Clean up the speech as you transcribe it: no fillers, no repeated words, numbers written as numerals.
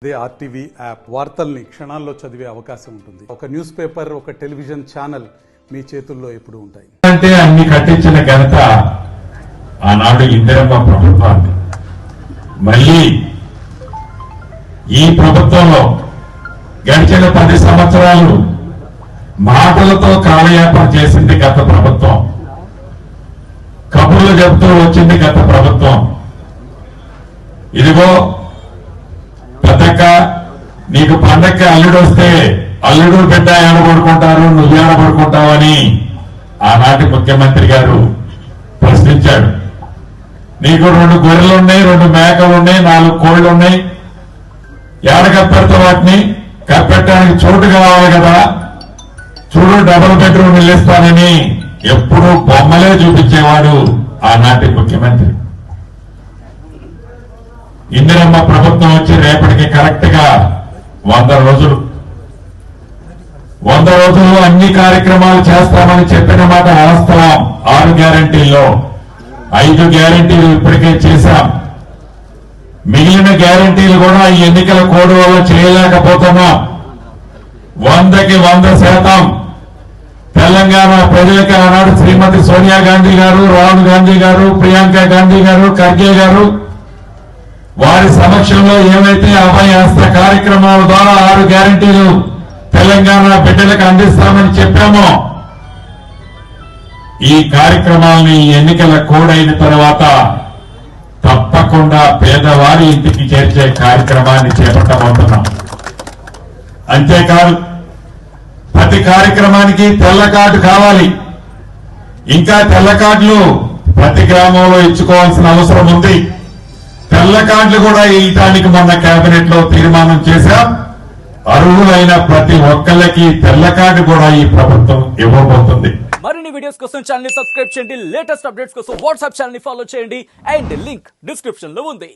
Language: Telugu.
అదే ఆర్టీవీ యాప్ వార్తల్ని క్షణాల్లో చదివే అవకాశం ఉంటుంది. ఒక న్యూస్ పేపర్, ఒక టెలివిజన్ ఛానల్ మీ చేతుల్లో ఎప్పుడు ఉంటాయి. అంటే అన్ని కట్టించిన ఘనత ఆనాడు ఇందిరమ్మ ప్రభుత్వాన్ని. మళ్ళీ ఈ ప్రభుత్వంలో గడిచిన 10 సంవత్సరాలు మాటలతో కాలయాపన చేసింది గత ప్రభుత్వం, కబుర్లు చెబుతూ వచ్చింది గత ప్రభుత్వం. ఇదిగో పెద్దక్క, నీకు పండక్కి అల్లుడు వస్తే అల్లుడు బిడ్డ ఏడబడుకుంటారు, నువ్వు ఏడబడుకుంటావని ఆనాటి ముఖ్యమంత్రి గారు ప్రశ్నించాడు. నీకు 2 గొర్రెలున్నాయి, 2 మేకలున్నాయి, 4 కోళ్లున్నాయి, ఏడ కప్పెడతావు? వాటిని కప్పెట్టడానికి చోటు కావాలి కదా, చూడు డబుల్ బెడ్రూమ్ ఇల్లిస్తానని ఎప్పుడూ బొమ్మలే చూపించేవాడు ఆనాటి ముఖ్యమంత్రి. ఇందిరమ్మ ప్రభుత్వం వచ్చి రేపటికి కరెక్ట్ గా 100 రోజులు. 100 రోజుల్లో అన్ని కార్యక్రమాలు చేస్తామని చెప్పిన మాట వాస్తవం. 6 గ్యారంటీల్లో 5 గ్యారంటీలు ఇప్పటికే చేశాం. మిగిలిన గ్యారంటీలు కూడా ఈ ఎన్నికల కోడ్ వల్ల చేయలేకపోతున్నాం. 100కి 100% తెలంగాణ ప్రజలకి ఆనాడు శ్రీమతి సోనియా గాంధీ గారు, రాహుల్ గాంధీ గారు, ప్రియాంక గాంధీ గారు, ఖర్గే గారు వారి సమక్షంలో ఏమైతే అభయ హస్త కార్యక్రమాల ద్వారా 6 గ్యారంటీలు తెలంగాణ బిడ్డలకు అందిస్తామని చెప్పామో, ఈ కార్యక్రమాలని ఎన్నికల కోడ్ అయిన తర్వాత తప్పకుండా పేదవారి ఇంటికి చేర్చే కార్యక్రమాన్ని చేపట్టబోతున్నాం. అంతేకాదు ప్రతి కార్యక్రమానికి తెల్ల కార్డు కావాలి. ఇంకా తెల్ల కార్డులు ప్రతి గ్రామంలో ఇచ్చుకోవాల్సిన అవసరం ఉంది. తెల్ల కార్డులు కూడా ఇవ్వడానికి మొన్న కేబినెట్ లో తీర్మానం చేశాం. అర్హులైన ప్రతి ఒక్కళ్ళకి తెల్ల కార్డు కూడా ఈ ప్రభుత్వం ఇవ్వబోతుంది. మరిన్ని వీడియోస్ కోసం ఛానల్ ని సబ్స్క్రైబ్ చేయండి. లేటెస్ట్ అప్డేట్స్ కోసం వాట్సాప్ ఛానల్ ని ఫాలో చేయండి. అండ్ లింక్ డిస్క్రిప్షన్ లో ఉంది.